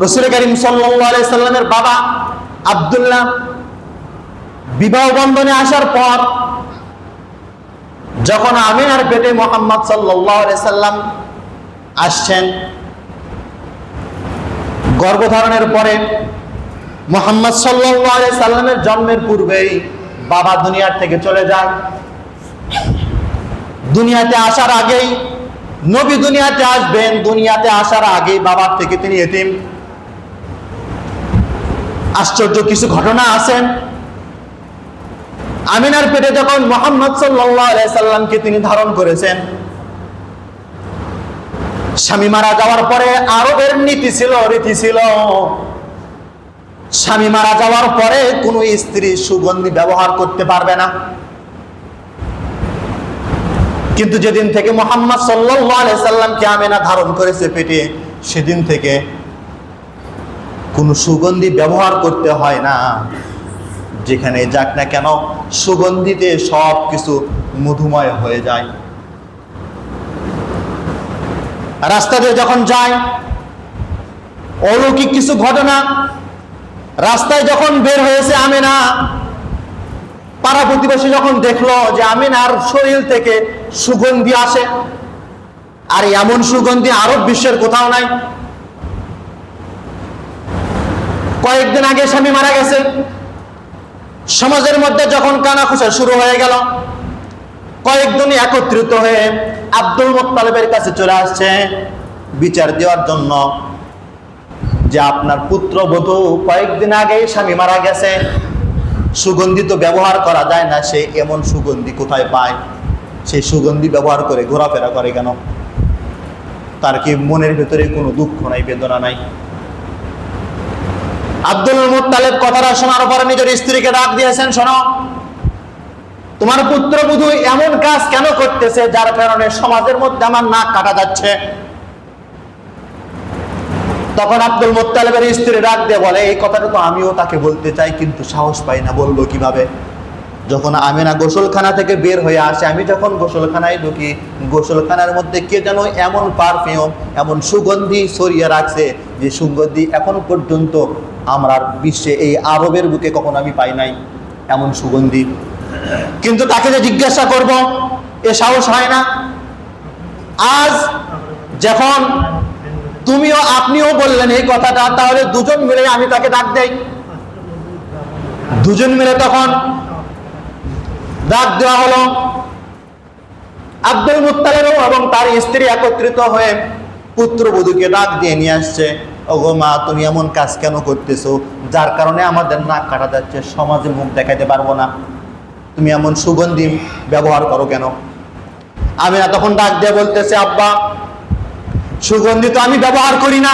রাসূল করিম সাল্লাল্লাহু আলাইহি সাল্লামের বাবা আব্দুল্লাহ বিবাহ বন্ধনে আসার পর যখন আমিনার পেটে মুহাম্মদ সাল্লাল্লাহু আলাইহি সাল্লাম আসছেন, গর্ভধারণের পরে মুহাম্মদ সাল্লাল্লাহু আলাইহি সাল্লামের জন্মের পূর্বেই বাবা দুনিয়ার থেকে চলে যায়। দুনিয়াতে আসার আগেই নবী দুনিয়াতে আসবেন, দুনিয়াতে আসার আগেই বাবার থেকে তিনি এতিম। আশ্চর্য কিছু ঘটনা আছেন। আমিনার পেটে যখন মুহাম্মদ সাল্লাল্লাহু আলাইহি সাল্লামকে তিনি ধারণ করেছেন, স্বামী মারা যাওয়ার পরে আরবের রীতি ছিল স্বামী মারা যাওয়ার পরে কোনো স্ত্রী সুগন্ধি ব্যবহার করতে পারবে না। কিন্তু যেদিন থেকে মুহাম্মদ সাল্লাল্লাহু আলাইহি সাল্লামকে আমিনা ধারণ করেছে পেটে, সেদিন থেকে কোনো সুগন্ধি ব্যবহার করতে হয় না। যেখানে যাক না কেন সুগন্ধিতে সব কিছু মধুময় হয়ে যায়। রাস্তা দিয়ে যখন যায়, অলৌকিক কিছু ঘটনা। রাস্তায় যখন বের হয়েছে আমিনা, পাড়া প্রতিবেশী যখন দেখলো যে আমিনার শরীর থেকে সুগন্ধি আসে, আর এমন সুগন্ধি আরব বিশ্বের কোথাও নাই। কয়েকদিন আগে স্বামী মারা গেছে, সমাজের মধ্যে যখন কানাঘুষা শুরু হয়ে গেল, কয়েকদিন একত্রিত হয়ে আব্দুল মুত্তালিবের কাছে চলে আসছে বিচার দেওয়ার জন্য যে আপনার পুত্রবধূ কয়েকদিন আগেই স্বামী মারা গেছে, সুগন্ধি তো ব্যবহার করা যায় না, সে এমন সুগন্ধি কোথায় পায়? সেই সুগন্ধি ব্যবহার করে ঘোরাফেরা করে কেন? তার কি মনের ভেতরে কোনো দুঃখ নাই, বেদনা নাই? আব্দুল মুত্তালিব কথাটা শোনার পরে নিজের স্ত্রীকে ডাক দিয়েছেন, শোনো, তোমার পুত্রবধূ এমন কাজ কেন করতেছে যার কারণে সমাজের মধ্যে আমার নাক কাটা যাচ্ছে? তখন আব্দুল মুত্তালিবের স্ত্রী ডাক দিয়ে বলে, এই কথাটা তো আমিও তাকে বলতে চাই, কিন্তু সাহস পাই না, বলবো কিভাবে? যখন আমিনা গোসলখানা থেকে বের হয়ে আসে, আমি যখন গোসলখানায় ঢুকি, গোসলখানার মধ্যে কে যেন এমন পারফিউম, এমন সুগন্ধি ছড়িয়ে রাখছে যে সুগন্ধি এখন পর্যন্ত আমরা বিশ্বে এই আরবের বুকে কখনো আমি পাই নাই এমন সুগন্ধি। কিন্তু তাকে যে জিজ্ঞাসা করব এ সাহস হয় না। আজ যখন তুমিও আপনিও বললেন এই কথাটা, তাহলে দুজন মিলে আমি তাকে ডাক দেই। দুজন মিলে তখন ডাক দেওয়া হলো। আব্দুল মুত্তালিব এবং তার স্ত্রী একত্রিত হয়ে পুত্রবধূকে ডাক দিয়ে নিয়ে আসছে। ওগো মা, তুমি এমন কাজ কেন করতেছো যার কারণে আমাদের নাক কাটা যাচ্ছে, সমাজে মুখ দেখাইতে পারবো না? তুমি এমন সুগন্ধি ব্যবহার করো কেন? আমিনা তখন ডাক দিয়ে বলতেছে, আব্বা, সুগন্ধি তো আমি ব্যবহার করি না।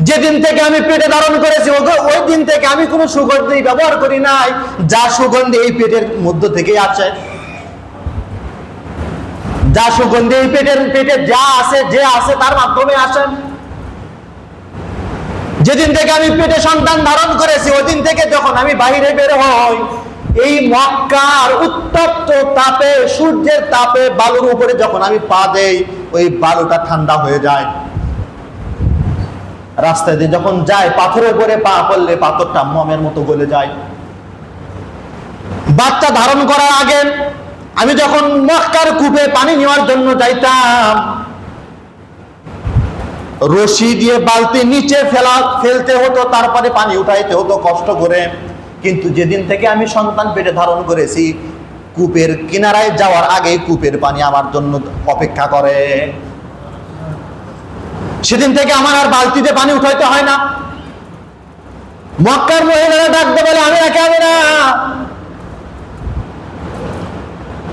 যেদিন থেকে আমি পেটে ধারণ করেছি ওই দিন থেকে আমি কোনো সুগন্ধি ব্যবহার করি নাই। যা সুগন্ধি এই পেটের মধ্য থেকেই আছে, যা সুগন্ধি এই পেটে যা আছে, যে আছে তার মাধ্যমে আসেন। যেদিন থেকে আমি পেটে সন্তান ধারণ করেছি ওই দিন থেকে যখন আমি বাইরে বের হই, এই মক্কার উত্তপ্ত তাপে, সূর্যের তাপে বালুর উপরে যখন আমি পা দেই, ওই বালুটা ঠান্ডা হয়ে যায়। রাস্তায় দিয়ে যখন যায়, পাথরের উপরে পা পড়লে পাথরটা মোমের মতো গলে যায়। বাচ্চা ধারণ করার আগে আমি যখন মক্কার কূপে পানি নেওয়ার জন্য যাইতাম, রশি দিয়ে বালতি নিচে ফেলতে হতো, তারপরে পানি উঠাইতে হতো কষ্ট করে। কিন্তু যেদিন থেকে আমি সন্তান পেটে ধারণ করেছি, কূপের কিনারায় যাওয়ার আগে কূপের পানি আমার জন্য অপেক্ষা করে। সেদিন থেকে আমার আর বালতিতে পানি উঠাইতে হয় না। মক্কার মহিলারা ডাকতে বলে, আমি না,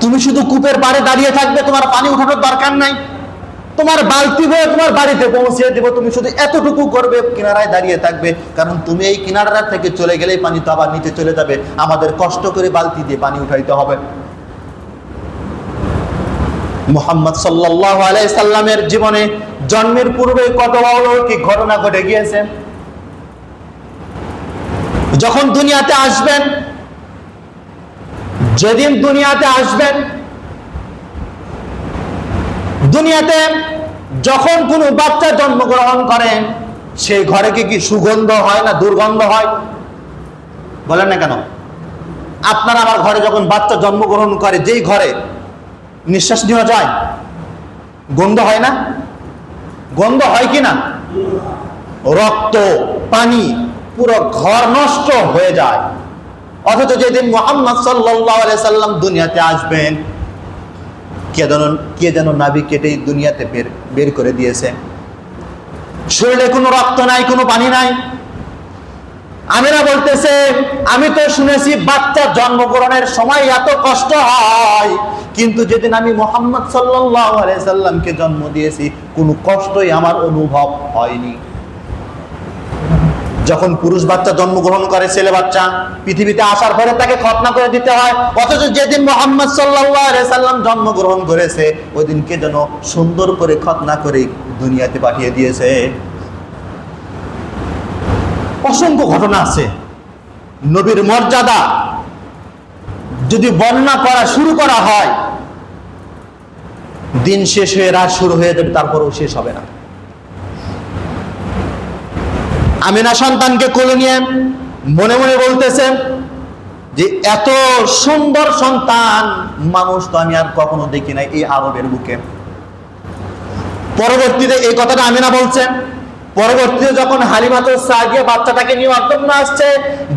তুমি শুধু কূপের পাড়ে দাঁড়িয়ে থাকবে, তোমার পানি উঠানোর দরকার নাই, তোমার বালতি হয়ে তোমার বাড়িতে পৌঁছে দেবো, তুমি শুধু এতটুকু করবে, কিনারায় দাঁড়িয়ে থাকবে। কারণ তুমি এই কিনারা থেকে চলে গেলেই পানি তো আবার নিচে চলে যাবে, আমাদের কষ্ট করে বালতি দিয়ে পানি উঠাইতে হবে। মুহাম্মদ সাল্লাল্লাহু আলাইহি সাল্লামের জীবনে জন্মের পূর্বে কত অলৌকিক ঘটনা ঘটে গিয়েছে। যখন দুনিয়াতে আসবেন, যেদিন দুনিয়াতে আসবেন, দুনিয়াতে যখন কোনো বাচ্চা জন্মগ্রহণ করেন, সেই ঘরে কি সুগন্ধ হয় না দুর্গন্ধ হয়? বলেন না কেন? আপনার আমার ঘরে যখন বাচ্চা জন্মগ্রহণ করে, যেই ঘরে নিঃশ্বাস নেওয়া যায়, গন্ধ হয় না? গন্ধ হয় কি না? রক্ত, পানি, পুরো ঘর নষ্ট হয়ে যায়। অথচ যেদিন মুহাম্মদ সাল্লাল্লাহু আলাইহি সাল্লাম দুনিয়াতে আসবেন, কে যেন নাভি কেটে দুনিয়াতে বের করে দিয়েছে। শরীরে কোনো রক্ত নাই, কোনো পানি নাই। আমিনা বলতেছে, আমি তো শুনেছি বাচ্চা জন্মগ্রহণের সময় এত কষ্ট হয়, কিন্তু যেদিন আমি মুহাম্মদ সাল্লাল্লাহু আলাইহি সাল্লামকে জন্ম দিয়েছি, কোনো কষ্টই আমার অনুভব হয়নি। যখন পুরুষ বাচ্চা জন্মগ্রহণ করে, ছেলে বাচ্চা পৃথিবীতে আসার পরে তাকে খতনা করে দিতে হয়, অথচ যেদিন মুহাম্মদ সাল্লাল্লাহু আলাইহি সাল্লাম জন্মগ্রহণ করেছে, ওই দিনকে যেন সুন্দর করে খতনা করে দুনিয়াতে পাঠিয়ে দিয়েছে। অসংখ্য ঘটনা আছে। নবীর মর্যাদা যদি বর্ণনা করা শুরু করা হয়, দিন শেষ হয়ে রাত শুরু হয়ে যাবে, তারপরেও শেষ হবে না। আমিনা সন্তানকে কোলে নিয়ে মনে মনে বলতেছেন যে এত সুন্দর সন্তান মানুষ তো আমি আর কখনো দেখি নাই এই আরবের বুকে। পরবর্তীতে এই কথাটা আমিনা বলছেন। পরবর্তীতে যখন হালিমাতুস সাদিয়া বাচ্চাটাকে নিয়ে জন্য আসছে,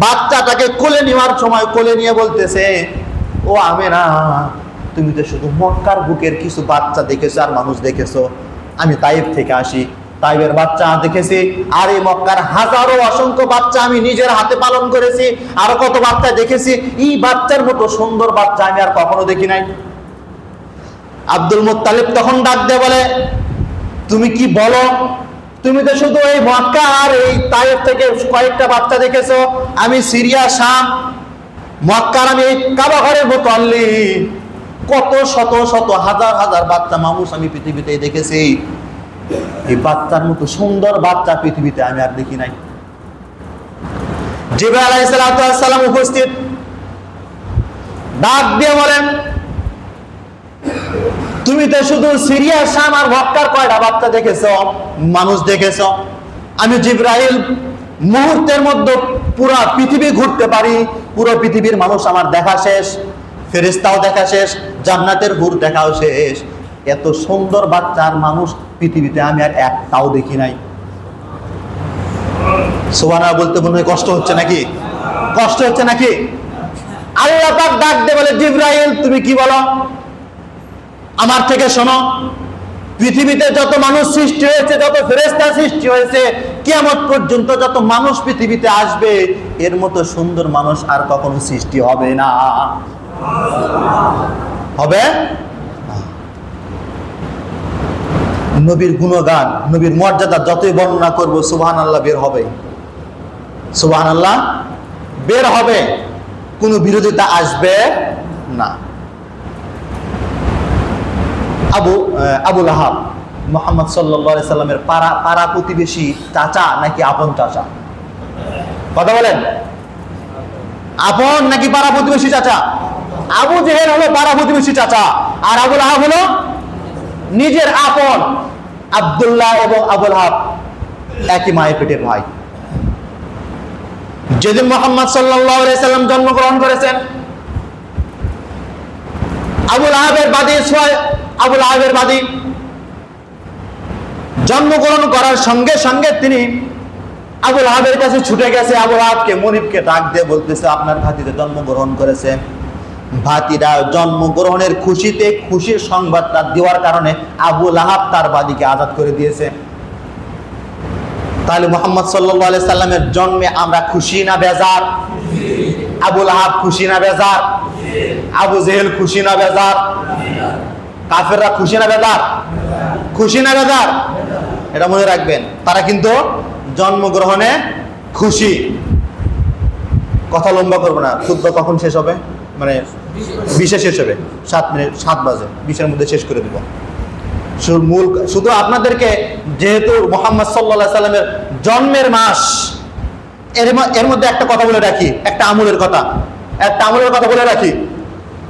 বাচ্চাটাকে কোলে নেওয়ার সময় কোলে নিয়ে বলতেছে, ও আমিনা, তুমি তো শুধু মক্কার বুকের কিছু বাচ্চা দেখেছো আর মানুষ দেখেছো, আমি তাইফ থেকে আসি, তাইফের বাচ্চা দেখেছি, আর এই মক্কার হাজারো অসংখ্য বাচ্চা আমি নিজের হাতে পালন করেছি, আরো কত বাচ্চা দেখেছি, এই বাচ্চার মতো সুন্দর বাচ্চা আমি আর কখনো দেখি নাই। আব্দুল মুত্তালিব তখন ডাক দিয়ে বলে, তুমি কি বলো? তুমি তো শুধু এই মক্কা আর এই তাইফ থেকে কয়েকটা বাচ্চা দেখেছো, আমি সিরিয়া, শাম, মক্কার আমি এই কাবা ঘরের মুতাল্লি কত শত শত হাজার হাজার বাচ্চা মানুষ আমি পৃথিবীতে দেখেছি, এই বাচ্চার মতো সুন্দর বাচ্চা পৃথিবীতে আমি আর দেখি নাই। জিবরাইল আলাইহিস সালাম উপস্থিত, ডাক দিয়ে বলেন, তুমি তো শুধু সিরিয়া, শাম আর মক্কার কয়টা বাচ্চা দেখেছো, মানুষ দেখেছো, আমি জিবরাইল মুহূর্তের মধ্যে পুরো পৃথিবী ঘুরতে পারি, পুরো পৃথিবীর মানুষ আমার দেখা শেষ, ফেরেশতাও দেখা শেষ, জান্নাতের হুর দেখাও শেষ, এত সুন্দর বাচ্চার মানুষ পৃথিবীতে আমি আর একটাও দেখি নাই। সুবহানাল্লাহ বলতে মনে হয় কষ্ট হচ্ছে নাকি? কষ্ট হচ্ছে নাকি? আল্লাহ পাক ডাক দিয়ে বলে, জিবরাইল তুমি কি বলো? আমার থেকে শোনো, পৃথিবীতে যত মানুষ সৃষ্টি হয়েছে, যত ফেরেশতা সৃষ্টি হয়েছে, কিয়ামত পর্যন্ত যত মানুষ পৃথিবীতে আসবে, এর মতো সুন্দর মানুষ আর কখনো সৃষ্টি হবে না। হবে? নবীর গুণগান, নবীর মর্যাদা যতই বর্ণনা করবো, সুবহানাল্লাহ বের হবে, সুবহানাল্লাহ বের হবে, কোনো বিরোধিতা আসবে না। আবুল আহাব মুহাম্মদ সাল্লাল্লাহু আলাইহি সাল্লামের পাড়া প্রতিবেশী চাচা নাকি আপন চাচা? কথা বলেন, আপন নাকি পাড়া প্রতিবেশী চাচা? আবু জেহেল হলো পাড়া প্রতিবেশী চাচা, আর আবুল আহাব হলো নিজের আপন। আব্দুল্লাহ এবং আবুল আহাব একই মায়ের পেটের ভাই। যেদিন মুহাম্মদ সাল্লাল্লাহু আলাইহি সাল্লাম জন্মগ্রহণ করেছেন, আবুল আহাবের বাদী জন্মগ্রহণ করার সঙ্গে সঙ্গে তিনি আবুল আহাবের কাছে ছুটে গেছে, আবুল আহাবকে, মনিবকে ডাক দিয়ে বলতেছে, আপনার ভাতিজা জন্মগ্রহণ করেছে। ভাতিরা জন্মগ্রহণের খুশিতে খুশির সংবাদটা দেওয়ার কারণে আবুল আহাব তার বাদীকে আজাদ করে দিয়েছে। তাহলে মুহাম্মদ সাল্লাল্লাহু আলাইহি সাল্লামের জন্মে আমরা খুশি না বেজার? আবুল আহাব খুশি না বেজার? আবু জেহেল খুশি না বেজার? কাফেররা খুশি না বেজার? খুশি না বেজার? এটা মনে রাখবেন, তারা কিন্তু জন্মগ্রহণে খুশি। কথা লম্বা করবো না, খুতবা কখন শেষ হবে? মানে 20-এ শেষ হবে, 7 মিনিট, 7 বাজে, 20-এর মধ্যে শেষ করে দেব। শুধু আপনাদেরকে, যেহেতু মুহাম্মদ সাল্লাল্লাহু আলাইহি সাল্লামের জন্মের মাস, এর মধ্যে একটা কথা বলে রাখি, একটা আমলের কথা বলে রাখি।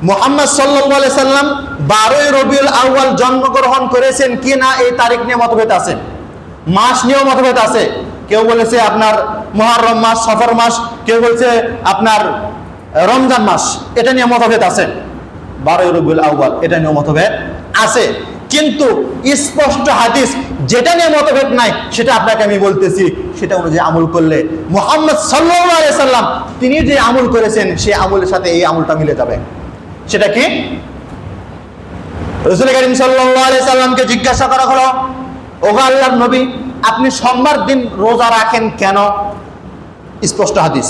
মুহাম্মদ সাল্লাল্লাহু আলাইহি সাল্লাম 12ই রবিউল আউয়াল জন্মগ্রহণ করেছেন কি না, এই তারিখ নিয়ে মতভেদ আছে, মাস নিয়েও মতভেদ আছে। কেউ বলেছে আপনার মুহররম মাস, সফর মাস, কেউ বলছে আপনার রমজান মাস। এটা নিয়ে মতভেদ আছে। 12 রবিউল আউয়াল এটা নিয়ে মতভেদ আছে, কিন্তু স্পষ্ট হাদিস যেটা নিয়ে মতভেদ নাই সেটা আপনাকে আমি বলতেছি, সেটা অনুযায়ী আমল করলে মুহাম্মদ সাল্লাল্লাহু আলাইহি সাল্লাম তিনি যে আমল করেছেন সেই আমলের সাথে এই আমলটা মিলে যাবে। সেটা কি? রাসূল করিম সাল্লাল্লাহু আলাইহি সাল্লামকে জিজ্ঞাসা করা হলো, ওগো আল্লাহর নবী, আপনি সোমবার দিন রোজা রাখেন কেন? স্পষ্ট হাদিস।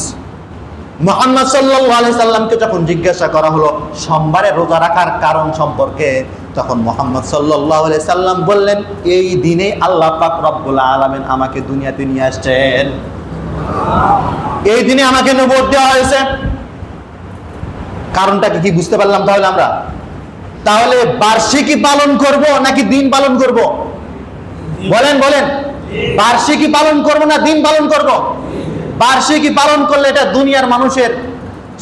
মুহাম্মদ সাল্লাল্লাহু আলাইহি সাল্লামকে যখন জিজ্ঞাসা করা হলো সোমবারে রোজা রাখার কারণ সম্পর্কে, তখন মুহাম্মদ সাল্লাল্লাহু আলাইহি সাল্লাম বললেন, এই দিনে আল্লাহ পাক রব্বুল আলামিন আমাকে দুনিয়াতে নিয়ে আসছেন, এই দিনে আমাকে নবুয়ত দেওয়া হয়েছে। কারণটাকে কি বুঝতে পারলাম তাহলে আমরা? তাহলে বার্ষিকী পালন করব নাকি দিন পালন করব? বলেন বলেন, বার্ষিকী পালন করব না দিন পালন করব? বার্ষিকী পালন করলে এটা দুনিয়ার মানুষের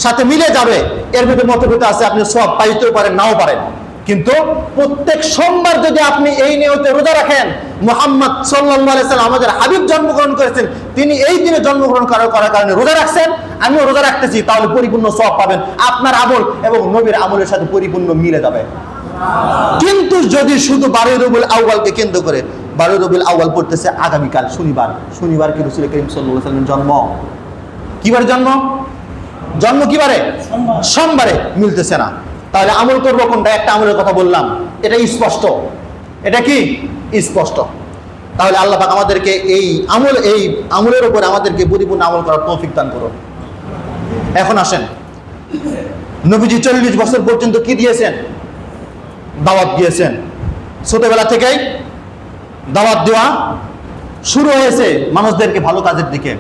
সাথে মিলে যাবে, এর ভিতরে মতভেদ আছে, আপনি সব পাইতেও পারেন নাও পারেন। কিন্তু প্রত্যেক সোমবার যদি আপনি এই নিয়তে রোজা রাখেন, মুহাম্মদ সাল্লাল্লাহু আলাইহি সাল্লাম আমাদের হাবিব জন্মগ্রহণ করেছেন, তিনি এই দিনে জন্মগ্রহণ করার কারণে রোজা রাখছেন, আমিও রোজা রাখতেছি, তাহলে পরিপূর্ণ সওয়াব পাবেন। আপনার আমল এবং নবীর আমলের সাথে পরিপূর্ণ মিলে যাবে। কিন্তু যদি শুধু 12 রবিউল আউয়ালকে কেন্দ্র করে, 12 রবিউল আউয়াল পড়তেছে আগামীকাল শনিবার, শনিবার কি রাসূল করিম সাল্লাল্লাহু আলাইহি সাল্লামের জন্ম? কিবারে জন্ম? জন্ম কিবারে? সোমবারে। মিলতেছে না, তাহলে আমল করবো কোনটা? একটা আমলের কথা বললাম, এটা স্পষ্ট। এটা কি স্পষ্ট? তাহলে আল্লাহ পাক আমাদেরকে এই আমলের উপর আমাদেরকে পরিপূর্ণ আমল করার তৌফিক দান করুন। এখন আসেন, নবীজি 40 বছর পর্যন্ত কি দিয়েছেন? দাওয়াত দিয়েছেন। ছোটবেলা থেকেই দাওয়াত দেওয়া শুরু হয়েছে মানুষদেরকে ভালো কাজের দিকে।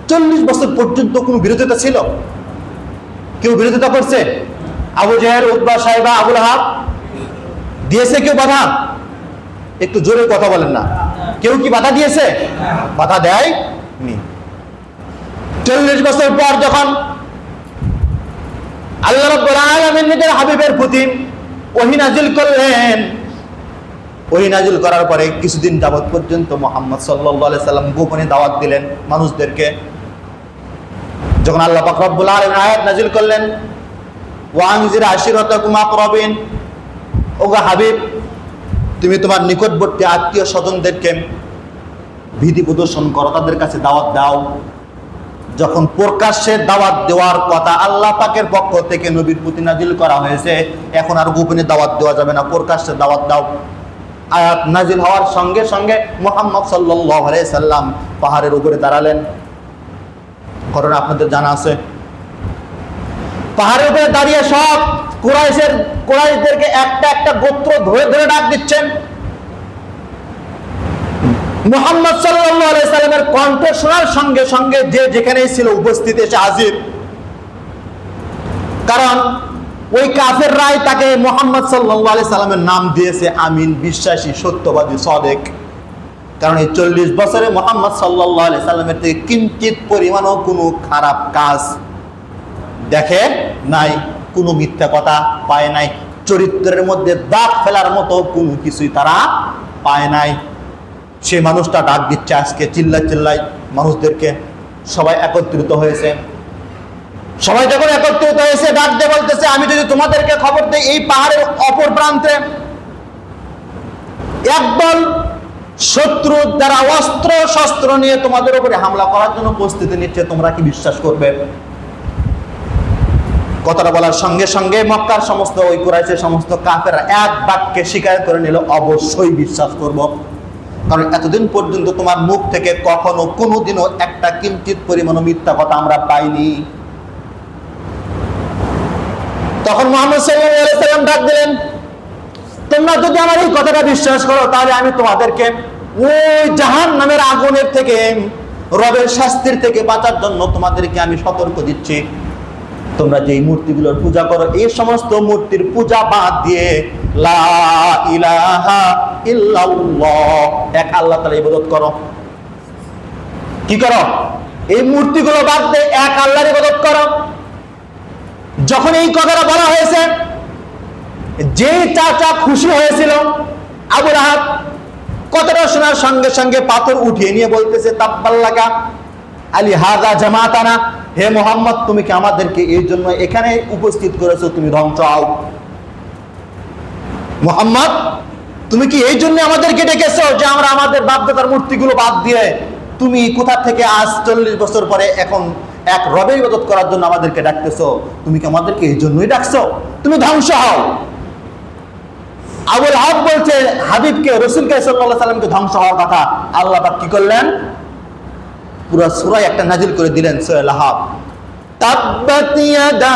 40 বছর পর্যন্ত কোনো বিরোধিতা ছিল? কেউ বিরোধিতা করছে? আবু জাহেল, উতবা, সাইবা, আবু লাহাব দিয়েছে কেউ বাধা? একটু জোরে কথা বলেন না। কেউ কি বাধা দিয়েছে? বাধা দেয়নি। 40 বছর পর যখন আল্লাহ রাব্বুল আলামিন নিজের হাবিবের প্রতি ওহী নাযিল করলেন, ওহী নাযিল করার পরে কিছুদিন যাবত পর্যন্ত মুহাম্মদ সাল্লাল্লাহু আলাইহি সাল্লাম গোপনে দাওয়াত দিলেন মানুষদেরকে। যখন আল্লাহ পাক রব্বুল আলামিন আয়াত নাযিল করলেন, ওয়ানজির আশিরাতাকুম আকরাবিন, ওগো হাবিব, তুমি তোমার নিকটবর্তী আত্মীয় স্বজনদেরকে বিধি প্রদর্শন করো, তাদের কাছে দাওয়াত দাও। যখন প্রকাশ্যে দাওয়াত দেওয়ার কথা আল্লাহ পাকের পক্ষ থেকে নবীর প্রতি নাজিল করা হয়েছে, এখন আর গোপনে দাওয়াত দেওয়া যাবে না, প্রকাশ্যে দাওয়াত দাও। আয়াত নাজিল হওয়ার সঙ্গে সঙ্গে মুহাম্মদ সাল্লাল্লাহু আলাইহি সাল্লাম পাহাড়ের উপরে দাঁড়ালেন। ঘটনা আপনাদের জানা আছে। পাহাড়ের উপরে দাঁড়িয়ে সব কুরাইশদেরকে একটা একটা গোত্র ধরে ধরে ডাক দিচ্ছেন। মুহাম্মদ সাল্লাল্লাহু আলাইহি সাল্লামের কণ্ঠ শোনার সঙ্গে সঙ্গে যে যেখানেই ছিল উপস্থিত এসে হাজির। কারণ ওই কাফেররাই তাকে মুহাম্মদ সাল্লাল্লাহু আলাইহি সাল্লামের নাম দিয়েছে আমিন, বিশ্বাসী, সত্যবাদী, সাদেক। কারণ এই 40 বছরে মুহাম্মদ সাল্লাল্লাহু আলাইহি সাল্লামের থেকে কিঞ্চিত পরিমাণও কোনো খারাপ কাজ দেখে নাই, কোনো মিথ্যা কথা পায় নাই, চরিত্রের মধ্যে দাগ ফেলার মতো কোনো কিছুই তারা পায় নাই। সে মানুষটা ডাক দিচ্ছে আজকে চিল্লাই মানুষদেরকে, সবাই একত্রিত হয়েছে। সবাই যখন একত্রিত হয়েছে ডাক দিয়ে বলতেছে, আমি যদি তোমাদেরকে খবর দিই এই পাহাড়ের অপর প্রান্তে একদল শত্রু দ্বারা অস্ত্র শস্ত্র নিয়ে তোমাদের উপরে হামলা করার জন্য প্রস্তুতি নিচ্ছে, তোমরা কি বিশ্বাস করবে? কথাটা বলার সঙ্গে সঙ্গে মক্কার সমস্ত ওই কুরাইশের সমস্ত কাফেররা এক বাক্যে স্বীকার করে নিল, অবশ্যই বিশ্বাস করব। কারণ এতদিন পর্যন্ত তোমার মুখ থেকে কখনো কোনোদিনও একটা কিঞ্চিত পরিমাণ মিথ্যা কথা আমরা পাইনি। তখন মুহাম্মদ সাল্লাল্লাহু আলাইহি সাল্লাম ডাক দিলেন, তোমরা যদি আমার এই কথাটা বিশ্বাস করো তাহলে আমি তোমাদেরকে ওই জাহান্নামের আগুনের থেকে, রবের শাস্তির থেকে বাঁচার জন্য তোমাদেরকে আমি সতর্ক দিচ্ছি। তোমরা যে মূর্তিগুলোর পূজা করো এই সমস্ত মূর্তির পূজা বাদ দিয়ে লা ইলাহা ইল্লাল্লাহ, এক আল্লাহ তাআলার ইবাদত করো। কি করো? এই মূর্তিগুলো বাদ দিয়ে এক আল্লাহর ইবাদত করো। যখন এই কথাটা বলা হয়েছে, যে চাচা খুশি হয়েছিল আবু লাহাব, কথাটা শোনার সঙ্গে সঙ্গে পাথর উঠিয়ে নিয়ে বলতেছে, তাব্বাল্লাকা আলী হাযা জামাতানা, হে মুহাম্মদ, তুমি কি আমাদেরকে এই জন্য এখানে উপস্থিত করেছো? তুমি ধ্বংস হও। মুহাম্মদ, তুমি কি এই জন্য আমাদেরকে ডেকেছো যে আমরা আমাদের বাপদাদার মূর্তিগুলো বাদ দিয়ে তুমি কোথা থেকে আজ 40 বছর পরে এখন এক রবের ইবাদত করার জন্য আমাদেরকে ডাকতেছো? তুমি কি আমাদেরকে এই জন্যই ডাকছো? তুমি ধ্বংস হও। আবুল হক বলছে হাবিবকে, রাসূলকে সাল্লাল্লাহু আলাইহি সাল্লামকে ধ্বংস হওয়ার কথা। আল্লাহ পাক কি করলেন? পুরো সূরা একটা নাজিল করে দিলেন, সূরা লাহাব। তাব্বাত ইয়াদা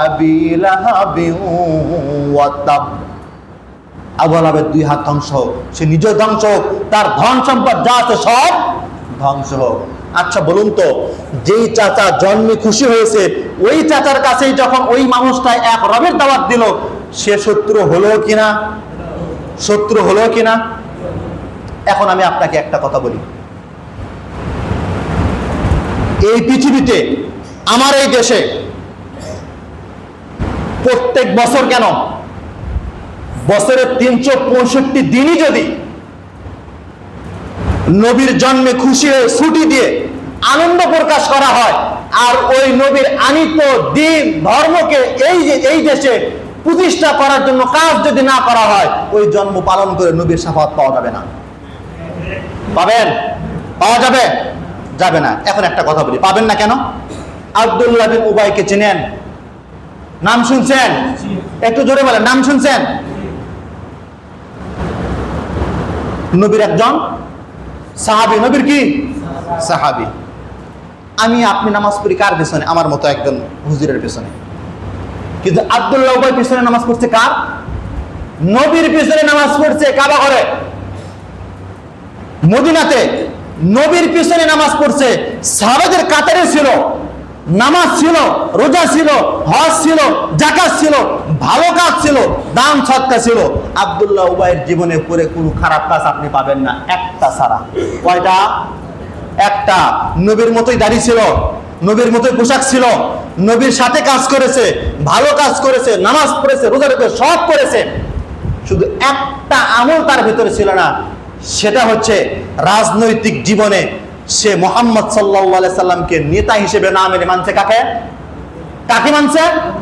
আবি লাহাবিন ওয়া তাব। আবু লাহাবের 2 হাত ধ্বংস হোক, সে নিজে ধ্বংস হোক, তার ধন সম্পদ যা আছে সব ধ্বংস হোক। আচ্ছা বলুন তো, যেই চাচা জন্মে খুশি হয়েছে, ওই চাচার কাছেই যখন ওই মানুষটা এক রবের দাওয়াত দিল, সে শত্রু হলো কিনা? শত্রু হলো কিনা? এখন আমি আপনাকে একটা কথা বলি, এই পৃথিবীতে, আমার এই দেশে প্রত্যেক বছর কেন, বছরের 365 দিনই যদি নবীর জন্মে খুশি হয়ে ছুটি দিয়ে আনন্দ প্রকাশ করা হয়, আর ওই নবীর আনিত দিন ধর্মকে এই দেশে প্রতিষ্ঠা করার জন্য কাজ যদি না করা হয়, ওই জন্ম পালন করে নবীর শাফাত পাওয়া যাবে না। পাবেন? পাওয়া যাবে? যাবে না। এখন একটা কথা বলি, পাবেন না কেন? আব্দুল্লাহ বিন উবাইকে চেনেন? নাম শুনছেন? একটু জোরে বলেন, নাম শুনছেন? নবীর একজন সাহাবী। নবীর কি? সাহাবী। আমি আপনি নামাজ পড়ি কার পেছনে? আমার মতো একজন হুজুরের পেছনে। কিন্তু আব্দুল্লাহ উবাই পেছনে নামাজ পড়ছে কার? নবীর পেছনে নামাজ পড়ছে কাবা ঘরে, মদিনাতে নবীর পেছনে নামাজ পড়ছে। সাহাবাদের কাতারে ছিল, নামাজ ছিল, রোজা ছিল, হজ ছিল, যাকাত ছিল, ভালো কাজ ছিল, দান সদকা ছিল। আব্দুল্লাহ উবাইয়ের জীবনে পড়ে কোনো খারাপ কাজ আপনি পাবেন না, একটা ছাড়া। কয়টা? একটা। নবীর মতোই দাড়ি ছিল, নবীর মতোই পোশাক ছিল, নবীর সাথে কাজ করেছে, ভালো কাজ করেছে, নামাজ পড়েছে, রোজা রেখে সব করেছে। শুধু একটা আমল তার ভিতরে ছিল না, সেটা হচ্ছে রাজনৈতিক জীবনে সে মুহাম্মদ সাল্লাল্লাহু আলাইহি সাল্লামকে নেতা হিসেবে না মেনে মানছে। কাকে? কাকে মানছে?